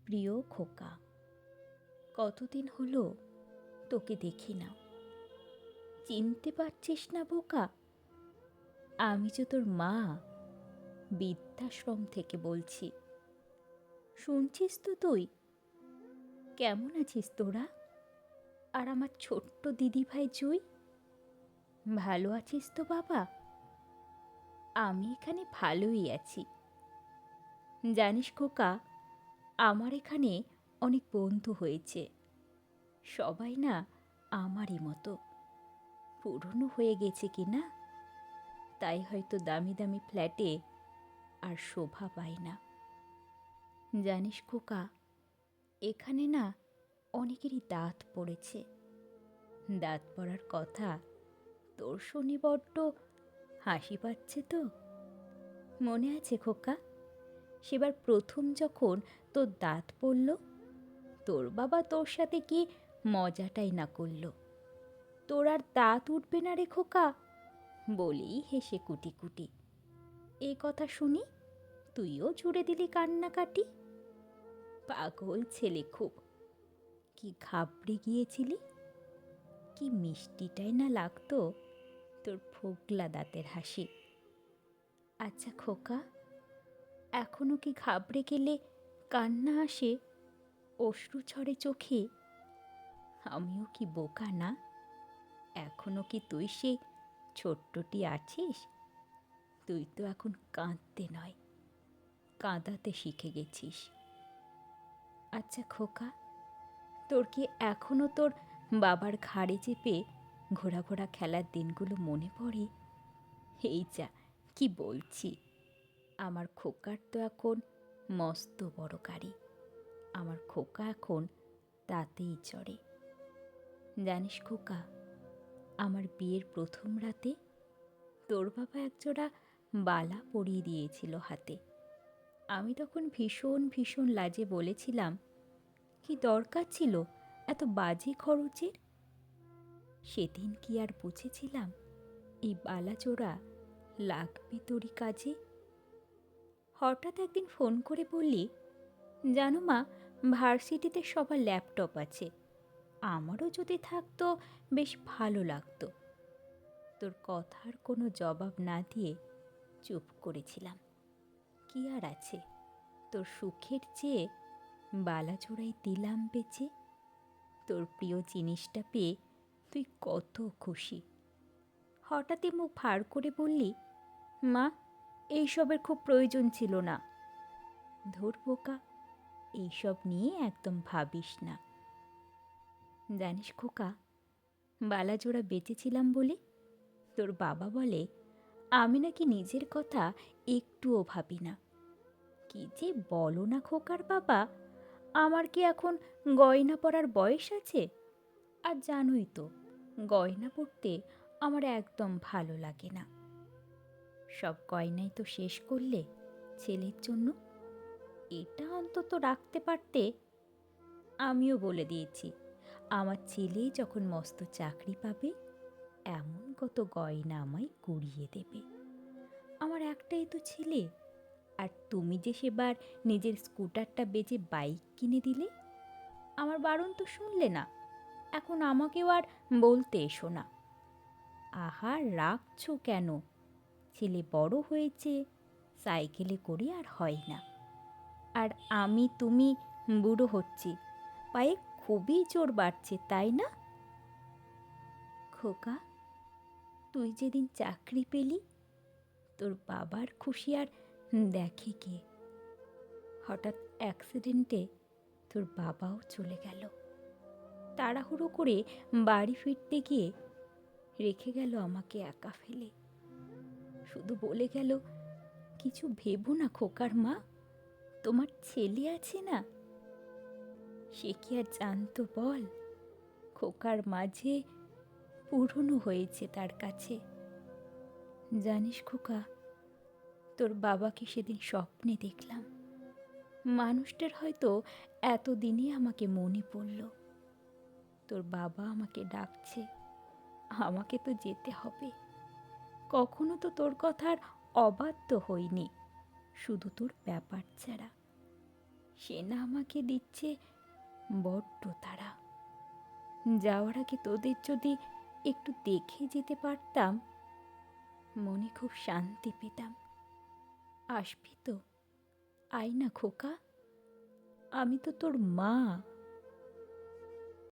প্রিয় খোকা, কতদিন হলো তোকে দেখি না। চিনতে পারছিস না বোকা? আমি যে তোর মা, বৃদ্ধাশ্রম থেকে বলছি। শুনছিস তো তুই? কেমন আছিস তোরা? আর আমার ছোট্ট দিদিভাই জুই, ভালো আছিস তো বাবা? আমি এখানে ভালোই আছি। জানিস খোকা, আমার এখানে অনেক বন্ধু হয়েছে। সবাই না আমারই মতো পুরনো হয়ে গেছে কি না, তাই হয়তো দামি দামি ফ্ল্যাটে আর শোভা পায় না। জানিস খোকা, এখানে না অনেকেরই দাঁত পড়েছে। দাঁত পড়ার কথা তোর শুনে বড্ড হাসি পাচ্ছে তো। মনে আছে খোকা, সেবার প্রথম যখন তোর দাঁত পড়ল, তোর বাবা তোর সাথে কি মজাটাই না করলো। তোর আর দাঁত উঠবে না রে খোকা বলেই হেসে কুটি কুটি। এই কথা শুনি তুইও জুড়ে দিলি কান্নাকাটি। পাগল ছেলে খুব। কি ঘাবড়ে গিয়েছিলি, কি মিষ্টিটাই না লাগতো তোর ফোকলা দাঁতের হাসি। আচ্ছা খোকা, এখনো কি ঘাবড়ে গেলে কান্না আসে, অশ্রু ঝরে চোখে? আমিও কি বোকা না? এখনো কি তুই সেই ছোট্টটি আছিস? তুই তো এখন কাঁদতে নয়, কাঁদাতে শিখে গেছিস। আচ্ছা খোকা, তোর কি এখনো তোর বাবার ঘাড়ে চেপে ঘোড়া ঘোড়া খেলার দিনগুলো মনে পড়ে? এই যা কি বলছি, আমার খোকার তো এখন মস্ত বড় গাড়ি। আমার খোকা এখন তাতেই চড়ে। জানিস খোকা, আমার বিয়ের প্রথম রাতে তোর বাবা একজোড়া বালা পরিয়ে দিয়েছিল হাতে। আমি তখন ভীষণ ভীষণ লাজে বলেছিলাম, কি দরকার ছিল এত বাজে খরচের? সেদিন কি আর বুঝেছিলাম এই বালা জোড়া লাগবে তোরই কাজে? হঠাৎ একদিন ফোন করে বললি, জানো মা, ভার্সিটিতে সবার ল্যাপটপ আছে, আমারও যদি থাকতো বেশ ভালো লাগতো। তোর কথার কোনো জবাব না দিয়ে চুপ করেছিলাম। কি আর আছে, তোর সুখের চেয়ে বালাজোড়াই দিলাম বেচে। তোর প্রিয় জিনিসটা পেয়ে তুই কত খুশি। হঠাৎই মুখ ভার করে বললি, মা, এইসবের খুব প্রয়োজন ছিল না। ধুর বোকা, এইসব নিয়ে একদম ভাবিস না। জানিস খোকা, বালাজোড়া বেঁচেছিলাম বলে তোর বাবা বলে আমি নাকি নিজের কথা একটুও ভাবি না। কি যে বলো না খোকার বাবা, আমার কি এখন গয়না পরার বয়স আছে? আর জানোই তো, গয়না পরতে আমার একদম ভালো লাগে না। সব গয়নাই তো শেষ করলে ছেলের জন্য, এটা অন্তত রাখতে পারতে। আমিও বলে দিয়েছি, আমার ছেলে যখন মস্ত চাকরি পাবে, এমন কত গয়না আমায় কুড়িয়ে দেবে। আমার একটাই তো ছেলে, আর তুমি যে সেবার নিজের স্কুটারটা বেচে বাইক কিনে দিলে, আমার বারণ তো শুনলে না। এখন আমাকেও আর বলতে এসো না। আহা, রাখছো কেন? ছেলে বড় হয়েছে, সাইকেলে করে আর হয় না। আর আমি তুমি বুড়ো হচ্ছি, পায়ে খুবই জোর বাড়ছে, তাই না? খোকা, তুই যেদিন চাকরি পেলি, তোর বাবার খুশি আর দেখে কে? হঠাৎ অ্যাক্সিডেন্টে তোর বাবাও চলে গেল। তাড়াহুড়ো করে বাড়ি ফিরতে গিয়ে রেখে গেল আমাকে একা ফেলে। শুধু বলে গেল, কিছু ভেবো না খোকার মা, তোমার ছেলে আছে না। সে কি আর জানতো বল, খোকার মাঝে পুরনো হয়েছে তার কাছে। জানিস খোকা, তোর বাবাকে সেদিন স্বপ্নে দেখলাম। মানুষটার হয়তো এতদিনে আমাকে মনে পড়ল। তোর বাবা আমাকে ডাকছে, আমাকে তো যেতে হবে। কখনো তো তোর কথার অবাধ্য হইনি, শুধু তোর ব্যাপার ছাড়া। সে না আমাকে দিচ্ছে বড্ড তাড়া। যাওয়ার আগে তোদের যদি একটু দেখে যেতে পারতাম, মনে খুব শান্তি পেতাম। আসবি তো? আয় না খোকা, আমি তো তোর মা।